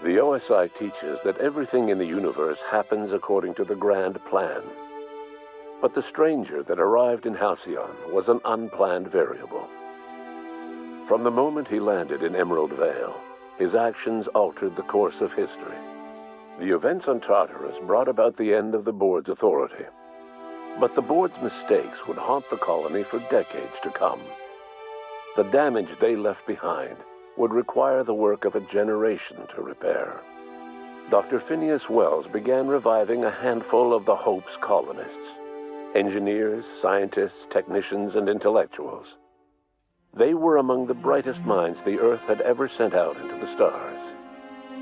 The OSI teaches that everything in the universe happens according to the grand plan. But the stranger that arrived in Halcyon was an unplanned variable. From the moment he landed in Emerald Vale, his actions altered the course of history. The events on Tartarus brought about the end of the board's authority. But the board's mistakes would haunt the colony for decades to come. The damage they left behind would require the work of a generation to repair. Dr. Phineas Wells began reviving a handful of the Hope's colonists, engineers, scientists, technicians, and intellectuals. They were among the brightest minds the Earth had ever sent out into the stars.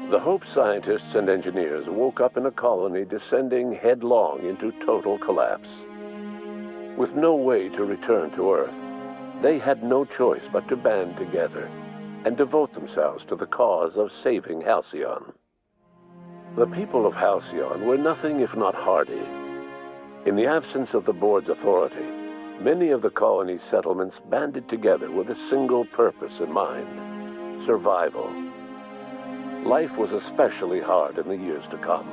The Hope scientists and engineers woke up in a colony descending headlong into total collapse. With no way to return to Earth, they had no choice but to band together and devote themselves to the cause of saving Halcyon. The people of Halcyon were nothing if not hardy. In the absence of the board's authority, many of the colony's settlements banded together with a single purpose in mind: survival. Life was especially hard in the years to come.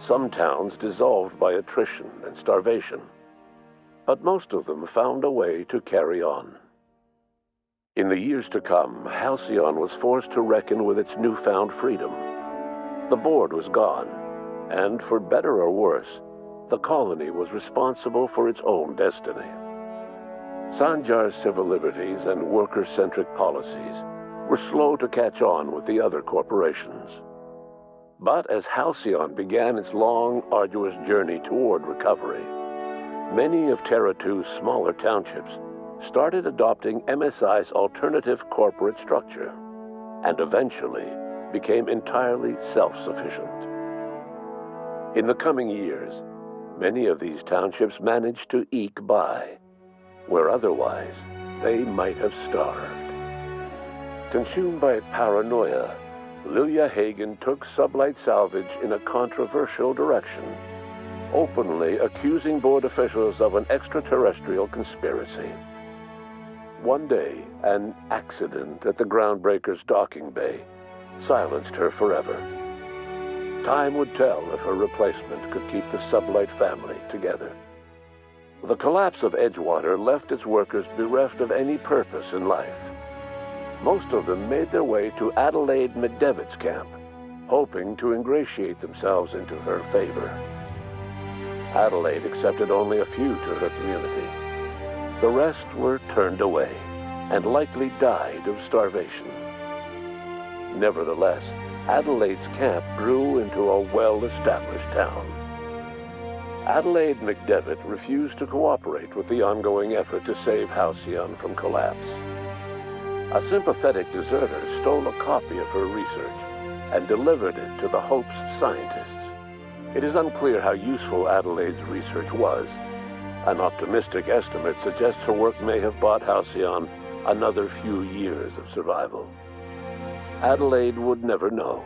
Some towns dissolved by attrition and starvation, but most of them found a way to carry on. In the years to come, Halcyon was forced to reckon with its newfound freedom. The board was gone, and for better or worse, the colony was responsible for its own destiny. Sanjar's civil liberties and worker-centric policies were slow to catch on with the other corporations. But as Halcyon began its long, arduous journey toward recovery, many of Terra 2's smaller townships started adopting MSI's alternative corporate structure, and eventually became entirely self-sufficient. In the coming years, many of these townships managed to eke by, where otherwise they might have starved. Consumed by paranoia, Lilia Hagen took Sublight Salvage in a controversial direction, openly accusing board officials of an extraterrestrial conspiracy. One day, an accident at the Groundbreaker's docking bay silenced her forever. Time would tell if her replacement could keep the Sublight family together. The collapse of Edgewater left its workers bereft of any purpose in life. Most of them made their way to Adelaide McDevitt's camp, hoping to ingratiate themselves into her favor. Adelaide accepted only a few to her community. The rest were turned away and likely died of starvation. Nevertheless, Adelaide's camp grew into a well-established town. Adelaide McDevitt refused to cooperate with the ongoing effort to save Halcyon from collapse. A sympathetic deserter stole a copy of her research and delivered it to the Hope's scientists. It is unclear how useful Adelaide's research was. An optimistic estimate suggests her work may have bought Halcyon another few years of survival. Adelaide would never know.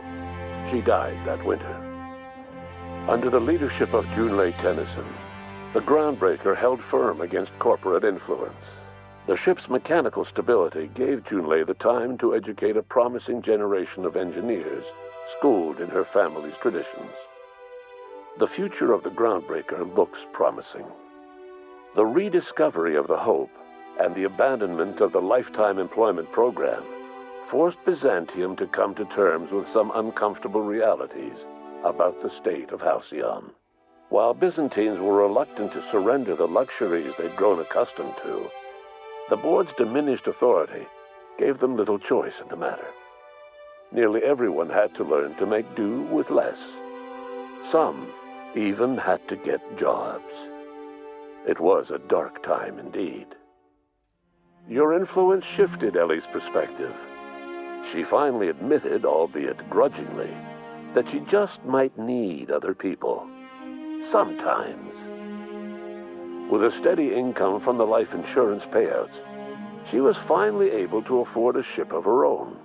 She died that winter. Under the leadership of Junlei Tennyson, the Groundbreaker held firm against corporate influence. The ship's mechanical stability gave Junlei the time to educate a promising generation of engineers schooled in her family's traditions. The future of the Groundbreaker looks promising. The rediscovery of the Hope and the abandonment of the lifetime employment program forced Byzantium to come to terms with some uncomfortable realities about the state of Halcyon. While Byzantines were reluctant to surrender the luxuries they'd grown accustomed to, the board's diminished authority gave them little choice in the matter. Nearly everyone had to learn to make do with less. Some even had to get jobs. It was a dark time indeed. Your influence shifted Ellie's perspective. She finally admitted, albeit grudgingly, that she just might need other people. Sometimes. With a steady income from the life insurance payouts, she was finally able to afford a ship of her own.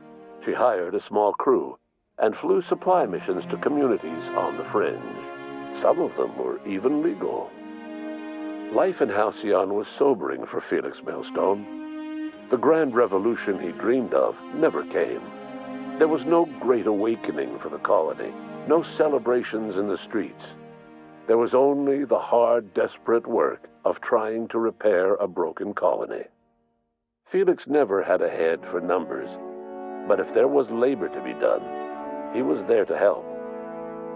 She hired a small crew and flew supply missions to communities on the fringe. Some of them were even legal. Life in Halcyon was sobering for Felix Millstone. The grand revolution he dreamed of never came. There was no great awakening for the colony, no celebrations in the streets. There was only the hard, desperate work of trying to repair a broken colony. Felix never had a head for numbers, but if there was labor to be done, he was there to help.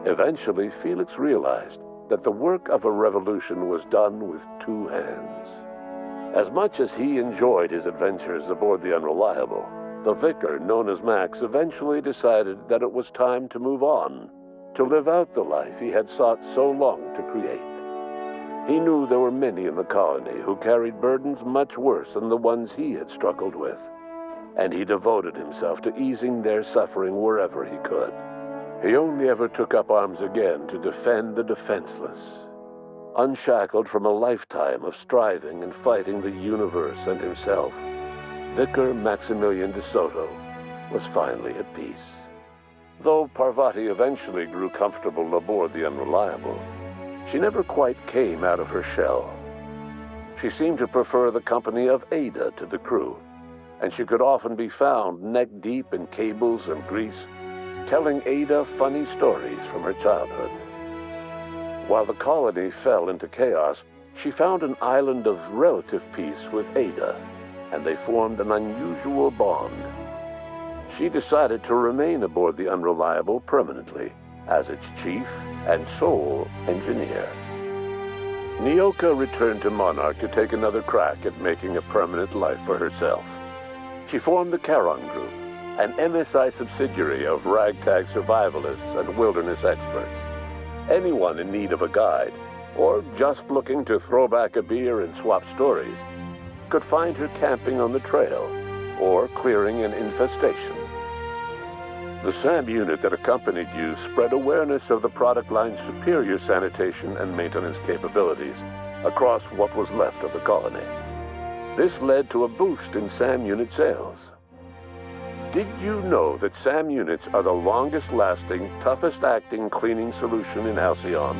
Eventually, Felix realized that the work of a revolution was done with two hands. As much as he enjoyed his adventures aboard the Unreliable, the vicar, known as Max, eventually decided that it was time to move on, to live out the life he had sought so long to create. He knew there were many in the colony who carried burdens much worse than the ones he had struggled with, and he devoted himself to easing their suffering wherever he could. He only ever took up arms again to defend the defenseless. Unshackled from a lifetime of striving and fighting the universe and himself, Vicar Maximilian de Soto was finally at peace. Though Parvati eventually grew comfortable aboard the Unreliable, she never quite came out of her shell. She seemed to prefer the company of Ada to the crew, and she could often be found neck-deep in cables and grease, telling Ada funny stories from her childhood. While the colony fell into chaos, she found an island of relative peace with Ada, and they formed an unusual bond. She decided to remain aboard the Unreliable permanently as its chief and sole engineer. Nyoka returned to Monarch to take another crack at making a permanent life for herself. She formed the Charon Group, an MSI subsidiary of ragtag survivalists and wilderness experts. Anyone in need of a guide, or just looking to throw back a beer and swap stories, could find her camping on the trail or clearing an infestation. The SAM unit that accompanied you spread awareness of the product line's superior sanitation and maintenance capabilities across what was left of the colony. This led to a boost in SAM unit sales. Did you know that SAM units are the longest-lasting, toughest-acting cleaning solution in Halcyon?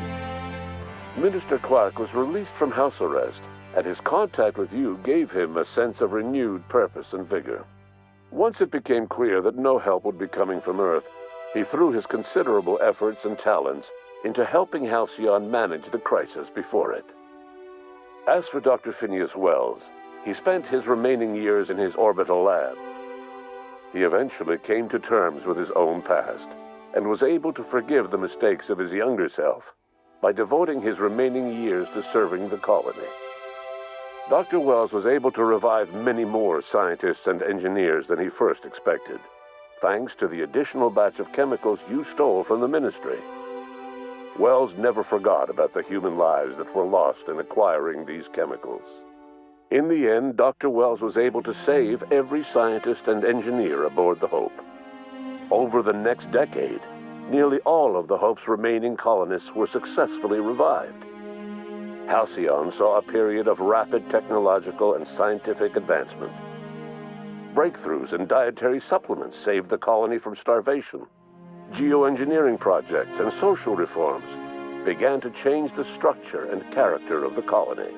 Minister Clark was released from house arrest, and his contact with you gave him a sense of renewed purpose and vigor. Once it became clear that no help would be coming from Earth, he threw his considerable efforts and talents into helping Halcyon manage the crisis before it. As for Dr. Phineas Wells, he spent his remaining years in his orbital lab. He eventually came to terms with his own past and was able to forgive the mistakes of his younger self by devoting his remaining years to serving the colony. Dr. Wells was able to revive many more scientists and engineers than he first expected, thanks to the additional batch of chemicals you stole from the ministry. Wells never forgot about the human lives that were lost in acquiring these chemicals. In the end, Dr. Wells was able to save every scientist and engineer aboard the Hope. Over the next decade, nearly all of the Hope's remaining colonists were successfully revived. Halcyon saw a period of rapid technological and scientific advancement. Breakthroughs in dietary supplements saved the colony from starvation. Geoengineering projects and social reforms began to change the structure and character of the colony.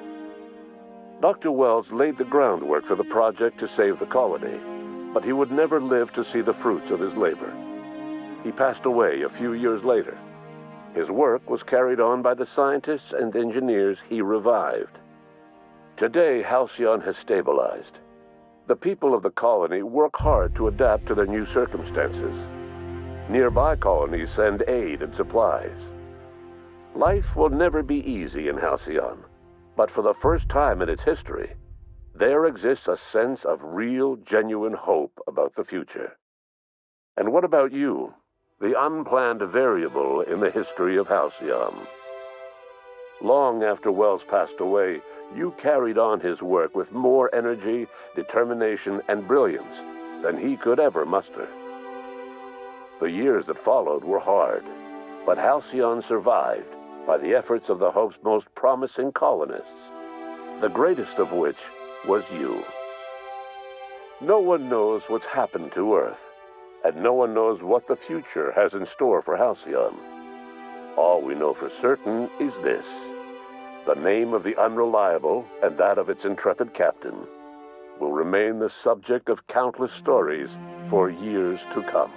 Dr. Wells laid the groundwork for the project to save the colony, but he would never live to see the fruits of his labor. He passed away a few years later. His work was carried on by the scientists and engineers he revived. Today, Halcyon has stabilized. The people of the colony work hard to adapt to their new circumstances. Nearby colonies send aid and supplies. Life will never be easy in Halcyon, but for the first time in its history, there exists a sense of real, genuine hope about the future. And what about you? The unplanned variable in the history of Halcyon. Long after Wells passed away, you carried on his work with more energy, determination, and brilliance than he could ever muster. The years that followed were hard, but Halcyon survived by the efforts of the Hope's most promising colonists, the greatest of which was you. No one knows what's happened to Earth, and no one knows what the future has in store for Halcyon. All we know for certain is this: the name of the Unreliable and that of its intrepid captain will remain the subject of countless stories for years to come.